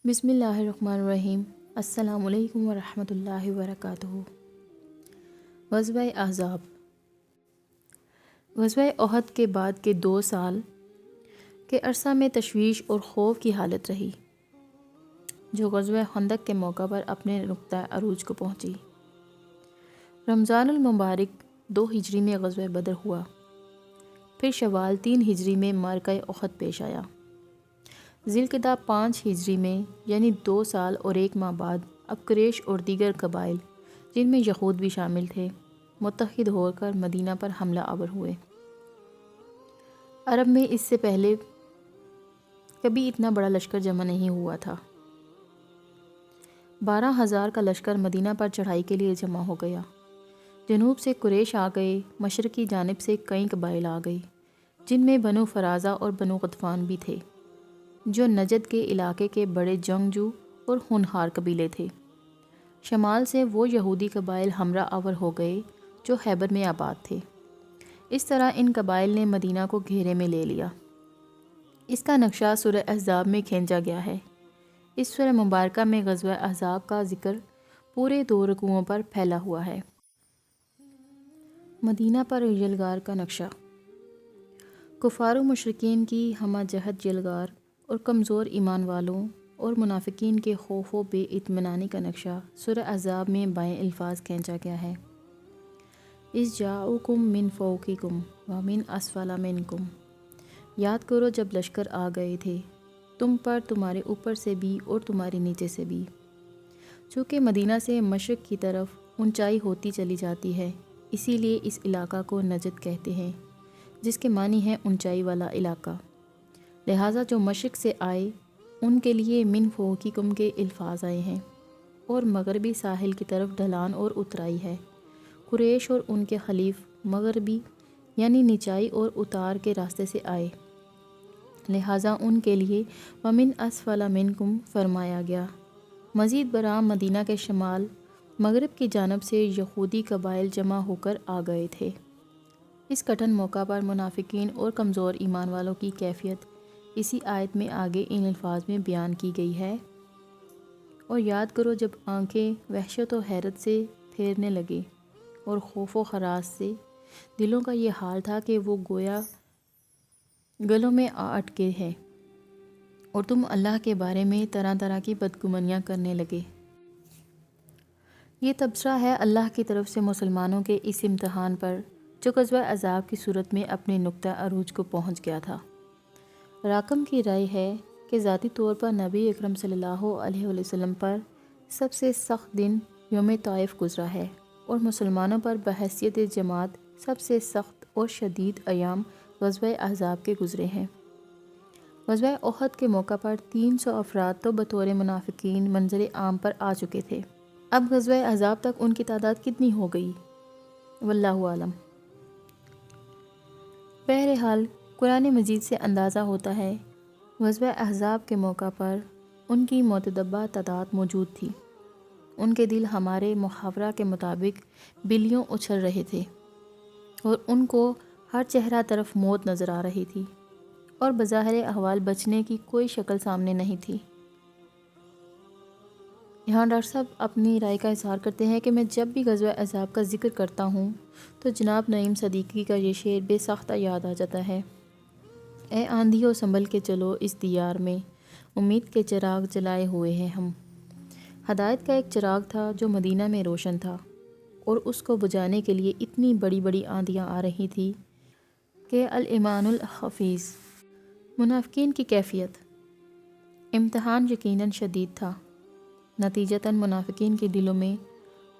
بسم اللہ الرحمن الرحیم۔ السلام علیکم ورحمۃ اللہ وبرکاتہ۔ غزوہ احزاب۔ غزوہ احد کے بعد کے 2 سال کے عرصہ میں تشویش اور خوف کی حالت رہی، جو غزوہ خندق کے موقع پر اپنے نقطہ عروج کو پہنچی۔ رمضان المبارک 2 ہجری میں غزوہ بدر ہوا، پھر شوال 3 ہجری میں معرکہ احد پیش آیا۔ ذی القعدہ 5 ہجری میں یعنی 2 سال اور 1 ماہ بعد اب قریش اور دیگر قبائل جن میں یہود بھی شامل تھے متحد ہو کر مدینہ پر حملہ آور ہوئے۔ عرب میں اس سے پہلے کبھی اتنا بڑا لشکر جمع نہیں ہوا تھا۔ 12,000 کا لشکر مدینہ پر چڑھائی کے لیے جمع ہو گیا۔ جنوب سے قریش آ گئے، مشرقی جانب سے کئی قبائل آ گئے جن میں بنو فرازہ اور بنو غطفان بھی تھے، جو نجد کے علاقے کے بڑے جنگجو اور ہونہار قبیلے تھے۔ شمال سے وہ یہودی قبائل ہمراہ آور ہو گئے جو خیبر میں آباد تھے۔ اس طرح ان قبائل نے مدینہ کو گھیرے میں لے لیا۔ اس کا نقشہ سورہ احزاب میں کھینچا گیا ہے۔ اس سورہ مبارکہ میں غزوہ احزاب کا ذکر پورے 2 رکوعوں پر پھیلا ہوا ہے۔ مدینہ پر جلگار کا نقشہ۔ کفار و مشرکین کی ہمہ جہت جلگار اور کمزور ایمان والوں اور منافقین کے خوف و بے اطمینانی کا نقشہ سورہ احزاب میں بائیں الفاظ کھینچا گیا ہے۔ اذ جاؤکم من فوقکم ومن اسفل منکم۔ یاد کرو جب لشکر آ گئے تھے تم پر، تمہارے اوپر سے بھی اور تمہارے نیچے سے بھی۔ چونکہ مدینہ سے مشرق کی طرف اونچائی ہوتی چلی جاتی ہے، اسی لیے اس علاقہ کو نجد کہتے ہیں، جس کے معنی ہے اونچائی والا علاقہ۔ لہٰذا جو مشرق سے آئے ان کے لیے من فوقکم کے الفاظ آئے ہیں، اور مغربی ساحل کی طرف ڈھلان اور اترائی ہے۔ قریش اور ان کے حلیف مغربی یعنی نچائی اور اتار کے راستے سے آئے، لہٰذا ان کے لیے ومن اسفل منکم فرمایا گیا۔ مزید برآں مدینہ کے شمال مغرب کی جانب سے یہودی قبائل جمع ہو کر آ گئے تھے۔ اس کٹھن موقع پر منافقین اور کمزور ایمان والوں کی کیفیت اسی آیت میں آگے ان الفاظ میں بیان کی گئی ہے۔ اور یاد کرو جب آنکھیں وحشت و حیرت سے پھیرنے لگے اور خوف و ہراس سے دلوں کا یہ حال تھا کہ وہ گویا گلوں میں آ اٹکے ہیں، اور تم اللہ کے بارے میں طرح طرح کی بدگمانیاں کرنے لگے۔ یہ تبصرہ ہے اللہ کی طرف سے مسلمانوں کے اس امتحان پر جو غزوہ احزاب کی صورت میں اپنے نقطہ عروج کو پہنچ گیا تھا۔ راکم کی رائے ہے کہ ذاتی طور پر نبی اکرم صلی اللہ علیہ وسلم پر سب سے سخت دن یوم طائف گزرا ہے، اور مسلمانوں پر بحیثیت جماعت سب سے سخت اور شدید ایام غزوہ احزاب کے گزرے ہیں۔ غزوہ احد کے موقع پر 300 افراد تو بطور منافقین منظر عام پر آ چکے تھے۔ اب غزوہ احزاب تک ان کی تعداد کتنی ہو گئی، واللہ عالم۔ بہرحال قرآن مجید سے اندازہ ہوتا ہے غزوہ احزاب کے موقع پر ان کی متدبہ تعداد موجود تھی۔ ان کے دل ہمارے محاورہ کے مطابق بلیوں اچھل رہے تھے، اور ان کو ہر چہرہ طرف موت نظر آ رہی تھی، اور بظاہر احوال بچنے کی کوئی شکل سامنے نہیں تھی۔ یہاں ڈاکٹر صاحب اپنی رائے کا اظہار کرتے ہیں کہ میں جب بھی غزوہ احزاب کا ذکر کرتا ہوں تو جناب نعیم صدیقی کا یہ شعر بے ساختہ یاد آ جاتا ہے۔ اے آندھیوں سنبھل کے چلو اس دیار میں، امید کے چراغ جلائے ہوئے ہیں ہم۔ ہدایت کا ایک چراغ تھا جو مدینہ میں روشن تھا، اور اس کو بجھانے کے لیے اتنی بڑی بڑی آندھیاں آ رہی تھی کہ الایمان الحفیظ۔ منافقین کی کیفیت۔ امتحان یقیناً شدید تھا۔ نتیجتاً منافقین کے دلوں میں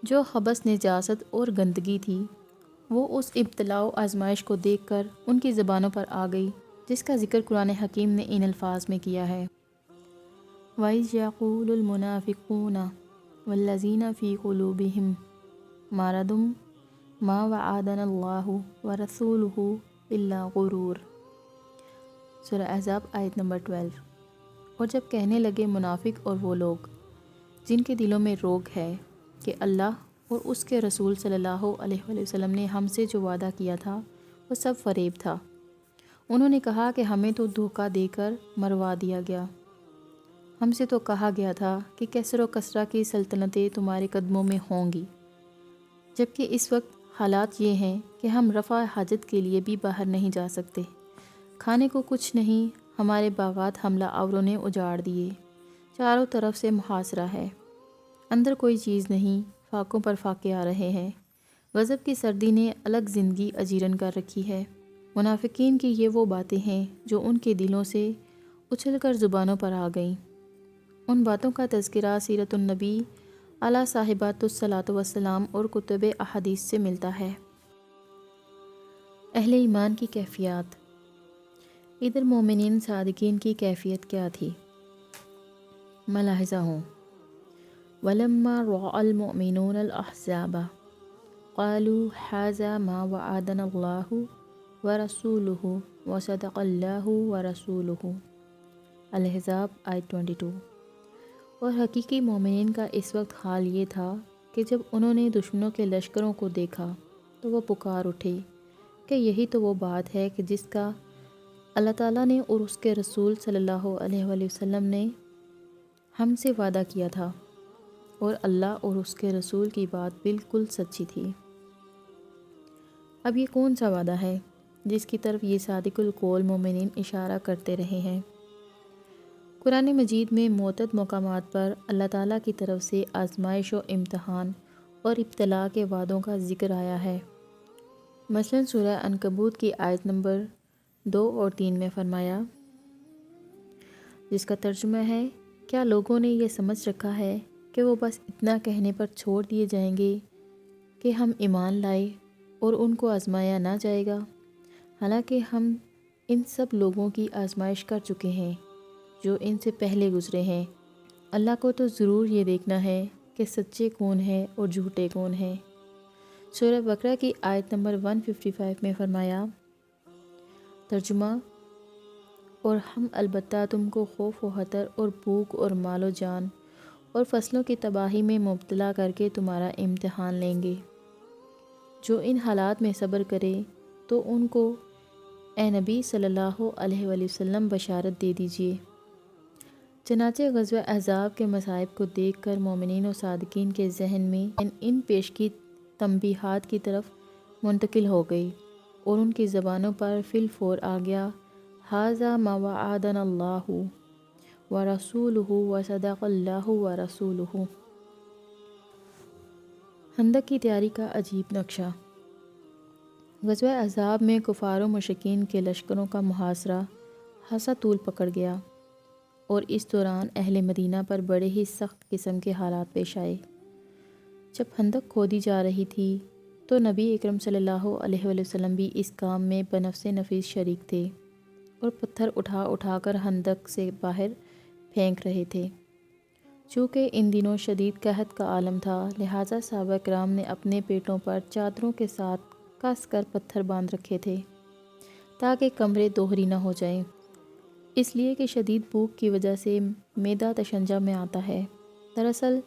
جو خبث، نجاست اور گندگی تھی وہ اس ابتلاء و آزمائش کو دیکھ کر ان کی زبانوں پر آ گئی، جس کا ذکر قرآن حکیم نے ان الفاظ میں کیا ہے۔ وَإِذْ يَقُولُ الْمُنَافِقُونَ وَالَّذِينَ فِي قُلُوبِهِمْ مَرَضٌ مَا وَعَدَنَا اللَّهُ وَرَسُولُهُ إِلَّا غُرُورٌ۔ سورہ احزاب آیت نمبر 12۔ اور جب کہنے لگے منافق اور وہ لوگ جن کے دلوں میں روگ ہے کہ اللہ اور اس کے رسول صلی اللہ علیہ وسلم نے ہم سے جو وعدہ کیا تھا وہ سب فریب تھا، انہوں نے کہا کہ ہمیں تو دھوکہ دے کر مروا دیا گیا۔ ہم سے تو کہا گیا تھا کہ کیسر و کسرا کی سلطنتیں تمہارے قدموں میں ہوں گی، جبکہ اس وقت حالات یہ ہیں کہ ہم رفع حاجت کے لیے بھی باہر نہیں جا سکتے، کھانے کو کچھ نہیں، ہمارے باغات حملہ آوروں نے اجاڑ دیے، چاروں طرف سے محاصرہ ہے، اندر کوئی چیز نہیں، فاقوں پر فاقے آ رہے ہیں، غضب کی سردی نے الگ زندگی اجیرن کر رکھی ہے۔ منافقین کی یہ وہ باتیں ہیں جو ان کے دلوں سے اچھل کر زبانوں پر آ گئیں۔ ان باتوں کا تذکرہ سیرت النبی علیہ صاحبات الصلاۃ والسلام اور کتب احادیث سے ملتا ہے۔ اہل ایمان کی کیفیات۔ ادھر مومنین صادقین کی کیفیت کیا تھی؟ ملاحظہ ہوں۔ وَلَمَّا رَأَى الْمُؤْمِنُونَ الْأَحْزَابَ قَالُوا هَذَا مَا وَعَدَنَا اللَّهُ وَرَسُولُهُ وَصَدَقَ اللَّهُ وَرَسُولُهُ۔ الاحزاب آیت 22۔ اور حقیقی مومنین کا اس وقت حال یہ تھا کہ جب انہوں نے دشمنوں کے لشکروں کو دیکھا تو وہ پکار اٹھے کہ یہی تو وہ بات ہے کہ جس کا اللہ تعالیٰ نے اور اس کے رسول صلی اللہ علیہ وآلہ وسلم نے ہم سے وعدہ کیا تھا، اور اللہ اور اس کے رسول کی بات بالکل سچی تھی۔ اب یہ کون سا وعدہ ہے جس کی طرف یہ صادق القول مومنین اشارہ کرتے رہے ہیں؟ قرآن مجید میں متعدد مقامات پر اللہ تعالیٰ کی طرف سے آزمائش و امتحان اور ابتلاء کے وعدوں کا ذکر آیا ہے۔ مثلاً سورہ عنکبوت کی آیت نمبر 2 اور 3 میں فرمایا، جس کا ترجمہ ہے، کیا لوگوں نے یہ سمجھ رکھا ہے کہ وہ بس اتنا کہنے پر چھوڑ دیے جائیں گے کہ ہم ایمان لائے اور ان کو آزمایا نہ جائے گا، حالانکہ ہم ان سب لوگوں کی آزمائش کر چکے ہیں جو ان سے پہلے گزرے ہیں۔ اللہ کو تو ضرور یہ دیکھنا ہے کہ سچے کون ہیں اور جھوٹے کون ہیں۔ سورہ بقرہ کی آیت نمبر 155 میں فرمایا، ترجمہ، اور ہم البتہ تم کو خوف و خطر اور بھوک اور مال و جان اور فصلوں کی تباہی میں مبتلا کر کے تمہارا امتحان لیں گے۔ جو ان حالات میں صبر کرے تو ان کو اے نبی صلی اللہ علیہ وآلہ وسلم بشارت دے دیجئے۔ چنانچہ غزوہ احزاب کے مصائب کو دیکھ کر مومنین و صادقین کے ذہن میں ان پیش کی تنبیہات کی طرف منتقل ہو گئی اور ان کی زبانوں پر فی الفور آ گیا، ھذا ما وعدنا اللہ ورسولہ وصدق اللہ ورسولہ۔ خندق کی تیاری کا عجیب نقشہ۔ غزوہ احزاب میں کفار و مشرکین کے لشکروں کا محاصرہ خاصا طول پکڑ گیا، اور اس دوران اہل مدینہ پر بڑے ہی سخت قسم کے حالات پیش آئے۔ جب خندق کھودی جا رہی تھی تو نبی اکرم صلی اللہ علیہ وآلہ وسلم بھی اس کام میں بنفس نفیس شریک تھے اور پتھر اٹھا اٹھا کر خندق سے باہر پھینک رہے تھے۔ چونکہ ان دنوں شدید قحط کا عالم تھا، لہٰذا صحابہ کرام نے اپنے پیٹوں پر چادروں کے ساتھ کس کر پتھر باندھ رکھے تھے تاکہ کمرے دوہری نہ ہو جائیں، اس لیے کہ شدید بھوک کی وجہ سے معدہ تشنجا میں آتا ہے۔ دراصل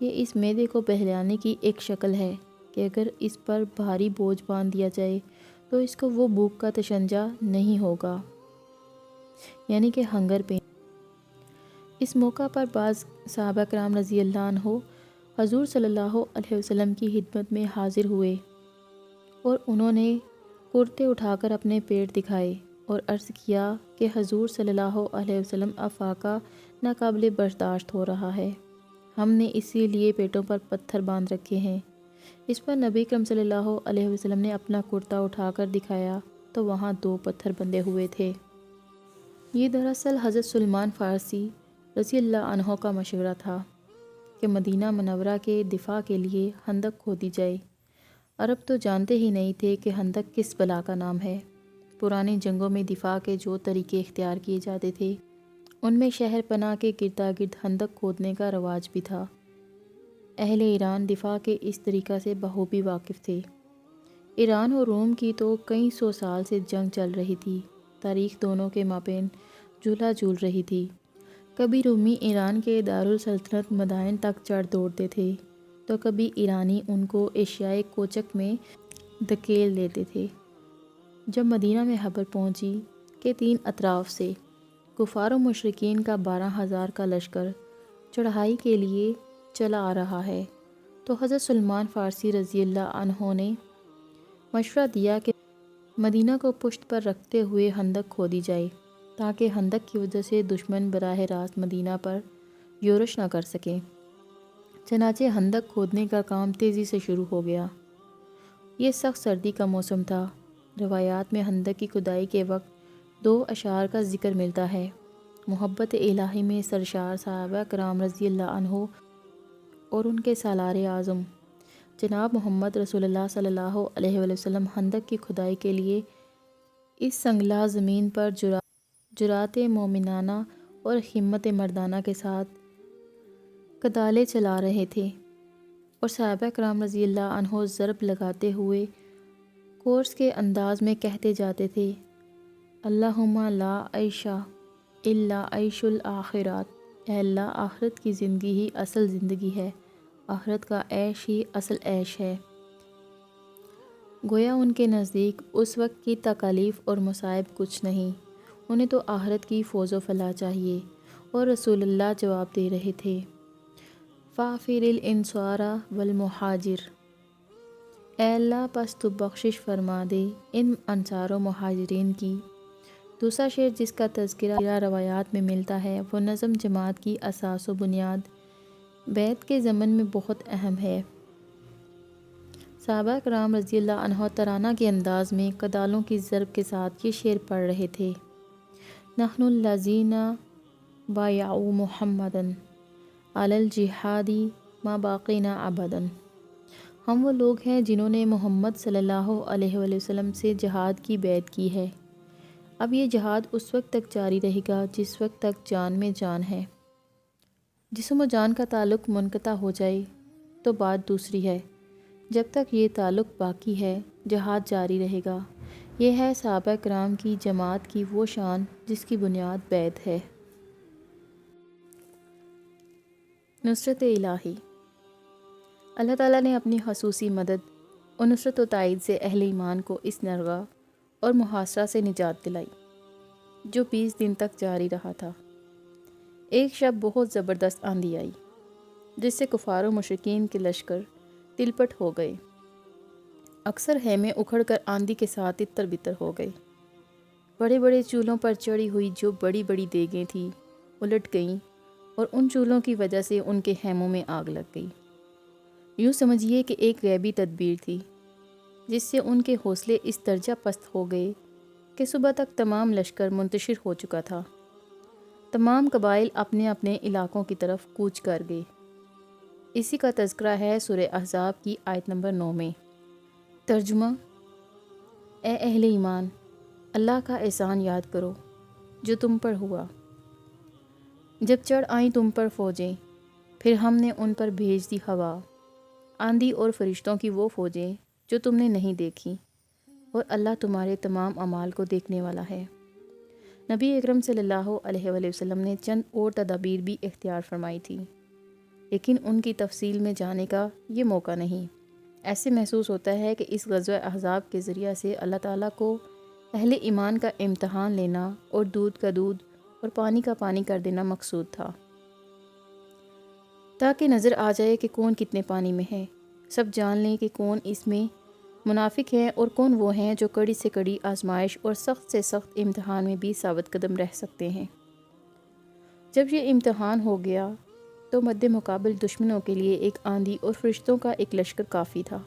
یہ اس معدے کو بہلانے کی ایک شکل ہے کہ اگر اس پر بھاری بوجھ باندھ دیا جائے تو اس کو وہ بھوک کا تشنجا نہیں ہوگا، یعنی کہ ہنگر پین۔ اس موقع پر بعض صحابہ کرام رضی اللہ عنہ حضور صلی اللہ علیہ وسلم کی خدمت میں حاضر ہوئے اور انہوں نے کرتے اٹھا کر اپنے پیٹ دکھائے اور عرض کیا کہ حضور صلی اللہ علیہ وسلم افاقہ ناقابل برداشت ہو رہا ہے، ہم نے اسی لیے پیٹوں پر پتھر باندھ رکھے ہیں۔ اس پر نبی کرم صلی اللہ علیہ وسلم نے اپنا کرتا اٹھا کر دکھایا تو وہاں 2 پتھر بندھے ہوئے تھے۔ یہ دراصل حضرت سلمان فارسی رضی اللہ عنہ کا مشورہ تھا کہ مدینہ منورہ کے دفاع کے لیے خندق کھودی جائے۔ عرب تو جانتے ہی نہیں تھے کہ خندق کس بلا کا نام ہے۔ پرانی جنگوں میں دفاع کے جو طریقے اختیار کیے جاتے تھے ان میں شہر پناہ کے گردا گرد خندق کھودنے کا رواج بھی تھا۔ اہل ایران دفاع کے اس طریقہ سے بخوبی واقف تھے۔ ایران اور روم کی تو کئی 100 سال سے جنگ چل رہی تھی، تاریخ دونوں کے مابین جھولا جھول رہی تھی۔ کبھی رومی ایران کے دارالسلطنت مدائن تک چڑھ دوڑتے تھے تو کبھی ایرانی ان کو ایشیائے کوچک میں دھکیل دیتے تھے۔ جب مدینہ میں خبر پہنچی کہ 3 اطراف سے کفار و مشرکین کا 12,000 کا لشکر چڑھائی کے لیے چلا آ رہا ہے تو حضرت سلمان فارسی رضی اللہ عنہ نے مشورہ دیا کہ مدینہ کو پشت پر رکھتے ہوئے خندق کھودی جائے تاکہ خندق کی وجہ سے دشمن براہ راست مدینہ پر یورش نہ کر سکیں۔ چنانچہ خندق کھودنے کا کام تیزی سے شروع ہو گیا۔ یہ سخت سردی کا موسم تھا۔ روایات میں خندق کی کھدائی کے وقت 2 اشعار کا ذکر ملتا ہے۔ محبت الہی میں سرشار صحابہ کرام رضی اللہ عنہ اور ان کے سالار اعظم جناب محمد رسول اللہ صلی اللہ علیہ وسلم خندق کی کھدائی کے لیے اس سنگلاخ زمین پر جرأت مومنانہ اور ہمت مردانہ کے ساتھ کدالیں چلا رہے تھے، اور صحابہ کرام رضی اللہ عنہ ضرب لگاتے ہوئے کورس کے انداز میں کہتے جاتے تھے: اللہم لا عیش الا عیش الآخرات، اے اللہ آخرت کی زندگی ہی اصل زندگی ہے، آخرت کا عیش ہی اصل عیش ہے۔ گویا ان کے نزدیک اس وقت کی تکالیف اور مصائب کچھ نہیں، انہیں تو آخرت کی فوز و فلاح چاہیے، اور رسول اللہ جواب دے رہے تھے: فاغفر الانصار والمہاجر، اے اللہ پس تو بخشش فرما دے ان انصار و مہاجرین کی۔ دوسرا شعر جس کا تذکرہ روایات میں ملتا ہے وہ نظم جماعت کی اساس و بنیاد بیعت کے ضمن میں بہت اہم ہے۔ صحابہ کرام رضی اللہ عنہ ترانہ کے انداز میں کدالوں کی ضرب کے ساتھ یہ شعر پڑھ رہے تھے: نحن الذین بایعوا محمدا علی الجہاد ما باقینا ابدا، ہم وہ لوگ ہیں جنہوں نے محمد صلی اللہ علیہ وسلم سے جہاد کی بیعت کی ہے، اب یہ جہاد اس وقت تک جاری رہے گا جس وقت تک جان میں جان ہے۔ جسم و جان کا تعلق منقطع ہو جائے تو بات دوسری ہے، جب تک یہ تعلق باقی ہے جہاد جاری رہے گا۔ یہ ہے صحابہ کرام کی جماعت کی وہ شان جس کی بنیاد بیعت ہے۔ نصرت الہی۔ اللہ تعالیٰ نے اپنی خصوصی مدد اور نصرت و تائید سے اہل ایمان کو اس نرغہ اور محاصرہ سے نجات دلائی جو 20 دن تک جاری رہا تھا۔ ایک شب بہت زبردست آندھی آئی جس سے کفار و مشرکین کے لشکر تلپٹ ہو گئے۔ اکثر خیمے اکھڑ کر آندھی کے ساتھ تتر بتر ہو گئے۔ بڑے بڑے چولہوں پر چڑھی ہوئی جو بڑی بڑی دیگیں تھیں الٹ گئیں، اور ان چولہوں کی وجہ سے ان کے خیموں میں آگ لگ گئی۔ یوں سمجھیے کہ ایک غیبی تدبیر تھی جس سے ان کے حوصلے اس درجہ پست ہو گئے کہ صبح تک تمام لشکر منتشر ہو چکا تھا۔ تمام قبائل اپنے اپنے علاقوں کی طرف کوچ کر گئے۔ اسی کا تذکرہ ہے سورہ احزاب کی آیت نمبر 9 میں۔ ترجمہ: اے اہل ایمان، اللہ کا احسان یاد کرو جو تم پر ہوا، جب چڑھ آئیں تم پر فوجیں، پھر ہم نے ان پر بھیج دی ہوا، آندھی اور فرشتوں کی وہ فوجیں جو تم نے نہیں دیکھی، اور اللہ تمہارے تمام اعمال کو دیکھنے والا ہے۔ نبی اکرم صلی اللہ علیہ وسلم نے چند اور تدابیر بھی اختیار فرمائی تھی، لیکن ان کی تفصیل میں جانے کا یہ موقع نہیں۔ ایسے محسوس ہوتا ہے کہ اس غزوہ احزاب کے ذریعہ سے اللہ تعالیٰ کو اہل ایمان کا امتحان لینا اور دودھ کا دودھ اور پانی کا پانی کر دینا مقصود تھا، تاکہ نظر آ جائے کہ کون کتنے پانی میں ہے، سب جان لیں کہ کون اس میں منافق ہیں اور کون وہ ہیں جو کڑی سے کڑی آزمائش اور سخت سے سخت امتحان میں بھی ثابت قدم رہ سکتے ہیں۔ جب یہ امتحان ہو گیا تو مد مقابل دشمنوں کے لیے ایک آندھی اور فرشتوں کا ایک لشکر کافی تھا۔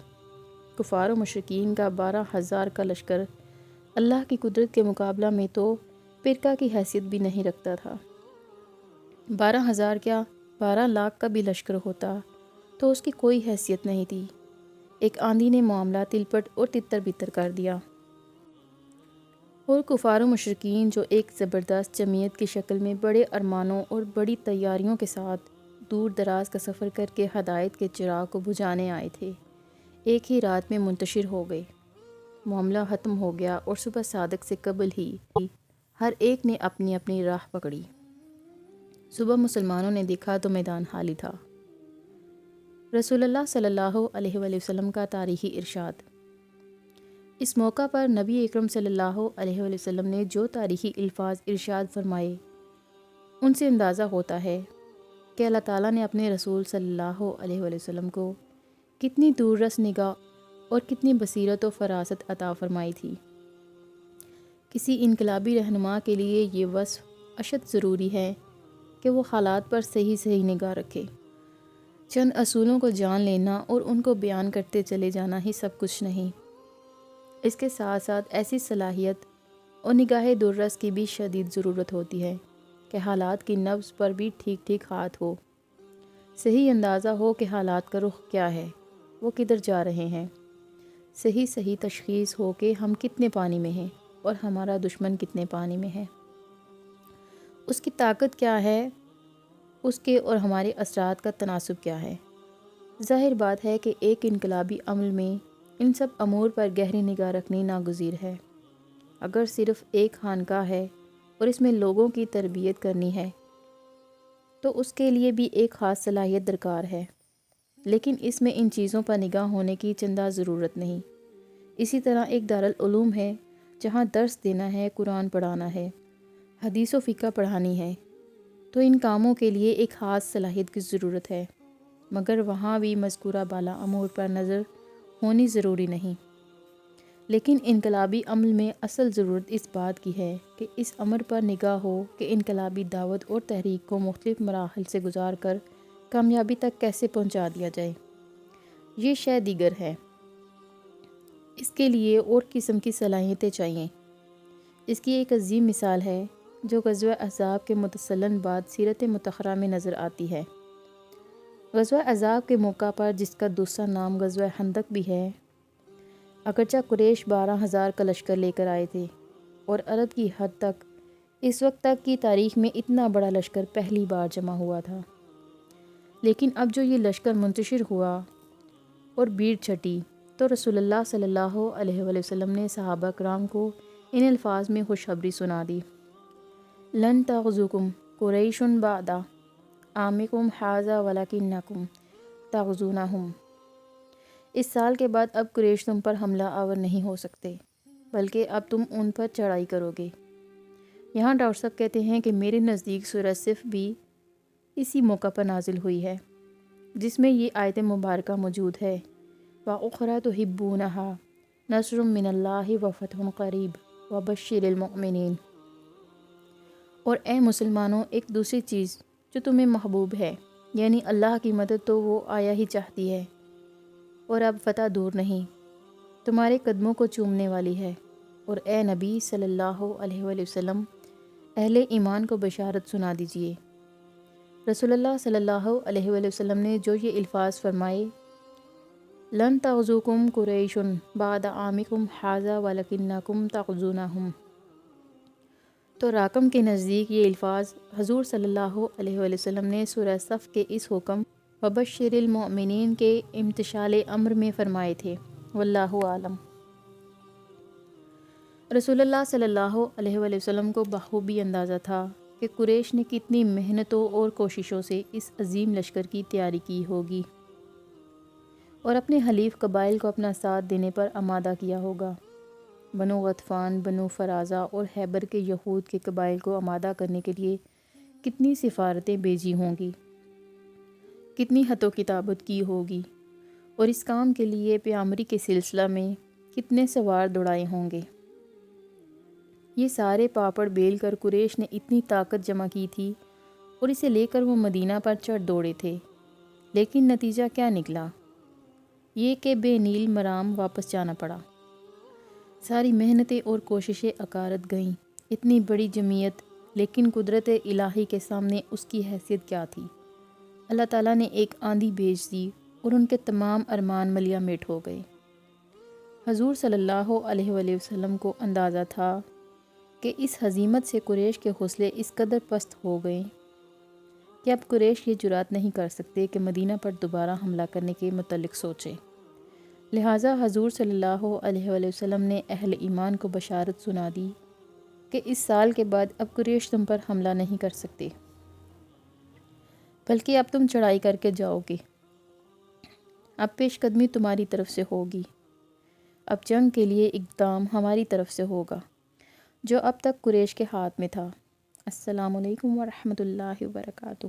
کفار و مشرکین کا 12,000 کا لشکر اللہ کی قدرت کے مقابلہ میں تو پرکہ کی حیثیت بھی نہیں رکھتا تھا۔ 12,000 کیا 12 لاکھ کا بھی لشکر ہوتا تو اس کی کوئی حیثیت نہیں تھی۔ ایک آندھی نے معاملہ تلپٹ اور تتر بتر کر دیا، اور کفار و مشرکین جو ایک زبردست جمعیت کی شکل میں بڑے ارمانوں اور بڑی تیاریوں کے ساتھ دور دراز کا سفر کر کے ہدایت کے چراغ کو بجھانے آئے تھے، ایک ہی رات میں منتشر ہو گئے۔ معاملہ ختم ہو گیا اور صبح صادق سے قبل ہی ہر ایک نے اپنی اپنی راہ پکڑی۔ صبح مسلمانوں نے دیکھا تو میدان خالی تھا۔ رسول اللہ صلی اللہ علیہ وسلم کا تاریخی ارشاد۔ اس موقع پر نبی اکرم صلی اللہ علیہ وسلم نے جو تاریخی الفاظ ارشاد فرمائے ان سے اندازہ ہوتا ہے کہ اللہ تعالیٰ نے اپنے رسول صلی اللہ علیہ وآلہ وسلم کو کتنی دور رس نگاہ اور کتنی بصیرت و فراست عطا فرمائی تھی۔ کسی انقلابی رہنما کے لیے یہ وصف اشد ضروری ہے کہ وہ حالات پر صحیح نگاہ رکھے۔ چند اصولوں کو جان لینا اور ان کو بیان کرتے چلے جانا ہی سب کچھ نہیں، اس کے ساتھ ساتھ ایسی صلاحیت اور نگاہ دررس کی بھی شدید ضرورت ہوتی ہے کہ حالات کی نبض پر بھی ٹھیک ہاتھ ہو، صحیح اندازہ ہو کہ حالات کا رخ کیا ہے، وہ کدھر جا رہے ہیں، صحیح تشخیص ہو کہ ہم کتنے پانی میں ہیں اور ہمارا دشمن کتنے پانی میں ہے، اس کی طاقت کیا ہے، اس کے اور ہمارے اثرات کا تناسب کیا ہے۔ ظاہر بات ہے کہ ایک انقلابی عمل میں ان سب امور پر گہری نگاہ رکھنی ناگزیر ہے۔ اگر صرف ایک خانقاہ ہے اور اس میں لوگوں کی تربیت کرنی ہے تو اس کے لیے بھی ایک خاص صلاحیت درکار ہے، لیکن اس میں ان چیزوں پر نگاہ ہونے کی چندہ ضرورت نہیں۔ اسی طرح ایک دارالعلوم ہے جہاں درس دینا ہے، قرآن پڑھانا ہے، حدیث و فقہ پڑھانی ہے، تو ان کاموں کے لیے ایک خاص صلاحیت کی ضرورت ہے، مگر وہاں بھی مذکورہ بالا امور پر نظر ہونی ضروری نہیں۔ لیکن انقلابی عمل میں اصل ضرورت اس بات کی ہے کہ اس امر پر نگاہ ہو کہ انقلابی دعوت اور تحریک کو مختلف مراحل سے گزار کر کامیابی تک کیسے پہنچا دیا جائے۔ یہ شے دیگر ہے، اس کے لیے اور قسم کی صلاحیتیں چاہیے۔ اس کی ایک عظیم مثال ہے جو غزوہ احزاب کے متسلسل بعد سیرت مطہرہ میں نظر آتی ہے۔ غزوہ احزاب کے موقع پر، جس کا دوسرا نام غزوہ خندق بھی ہے، اگرچہ قریش 12,000 کا لشکر لے کر آئے تھے اور عرب کی حد تک اس وقت تک کی تاریخ میں اتنا بڑا لشکر پہلی بار جمع ہوا تھا، لیکن اب جو یہ لشکر منتشر ہوا اور بھیڑ چھٹی تو رسول اللہ صلی اللہ علیہ وآلہ وسلم نے صحابہ کرام کو ان الفاظ میں خوشخبری سنا دی: لن تغزوکم قریش بعد عامکم ھذا ولکنکم تغزونہم۔ اس سال کے بعد اب قریش تم پر حملہ آور نہیں ہو سکتے، بلکہ اب تم ان پر چڑھائی کرو گے۔ یہاں ڈاکٹر صاحب کہتے ہیں کہ میرے نزدیک سورہ صف بھی اسی موقع پر نازل ہوئی ہے، جس میں یہ آیت مبارکہ موجود ہے: وَأُخْرَىٰ تُحِبُّونَهَا نَصْرٌ مِّنَ اللَّهِ وَفَتْحٌ قَرِیبٌ وَبَشِّرِ الْمُؤْمِنِینَ۔ اور اے مسلمانوں، ایک دوسری چیز جو تمہیں محبوب ہے، یعنی اللہ کی مدد، تو وہ آیا ہی چاہتی ہے، اور اب فتح دور نہیں، تمہارے قدموں کو چومنے والی ہے۔ اور اے نبی صلی اللہ علیہ وآلہ وسلم، اہل ایمان کو بشارت سنا دیجئے۔ رسول اللہ صلی اللہ علیہ وآلہ وسلم نے جو یہ الفاظ فرمائے: لن تغزوکم قریش بعد عامکم ھذا ولکنکم تغزونہم، تو راکم کے نزدیک یہ الفاظ حضور صلی اللہ علیہ وآلہ وسلم نے سورہ صف کے اس حکم وبشر المؤمنین کے امتثال امر میں فرمائے تھے۔ واللہ عالم۔ رسول اللہ صلی اللہ علیہ وآلہ وسلم کو بخوبی اندازہ تھا کہ قریش نے کتنی محنتوں اور کوششوں سے اس عظیم لشکر کی تیاری کی ہوگی اور اپنے حلیف قبائل کو اپنا ساتھ دینے پر آمادہ کیا ہوگا۔ بنو غطفان، بنو فرازہ اور خیبر کے یہود کے قبائل کو آمادہ کرنے کے لیے کتنی سفارتیں بھیجی ہوں گی، کتنی خط و کتابت کی ہوگی، اور اس کام کے لیے پیامبری کے سلسلہ میں کتنے سوار دوڑائے ہوں گے۔ یہ سارے پاپڑ بیل کر قریش نے اتنی طاقت جمع کی تھی اور اسے لے کر وہ مدینہ پر چڑھ دوڑے تھے، لیکن نتیجہ کیا نکلا؟ یہ کہ بے نیل مرام واپس جانا پڑا۔ ساری محنتیں اور کوششیں اکارت گئیں۔ اتنی بڑی جمعیت، لیکن قدرت الہی کے سامنے اس کی حیثیت کیا تھی؟ اللہ تعالیٰ نے ایک آندھی بھیج دی اور ان کے تمام ارمان ملیہ میٹ ہو گئے۔ حضور صلی اللہ علیہ وآلہ وسلم کو اندازہ تھا کہ اس ہزیمت سے قریش کے حوصلے اس قدر پست ہو گئے کہ اب قریش یہ جرات نہیں کر سکتے کہ مدینہ پر دوبارہ حملہ کرنے کے متعلق سوچے۔ لہٰذا حضور صلی اللہ علیہ وآلہ وسلم نے اہل ایمان کو بشارت سنا دی کہ اس سال کے بعد اب قریش تم پر حملہ نہیں کر سکتے، بلکہ اب تم چڑھائی کر کے جاؤ گے۔ اب پیش قدمی تمہاری طرف سے ہوگی، اب جنگ کے لیے اقدام ہماری طرف سے ہوگا، جو اب تک قریش کے ہاتھ میں تھا۔ السلام علیکم ورحمۃ اللہ وبرکاتہ۔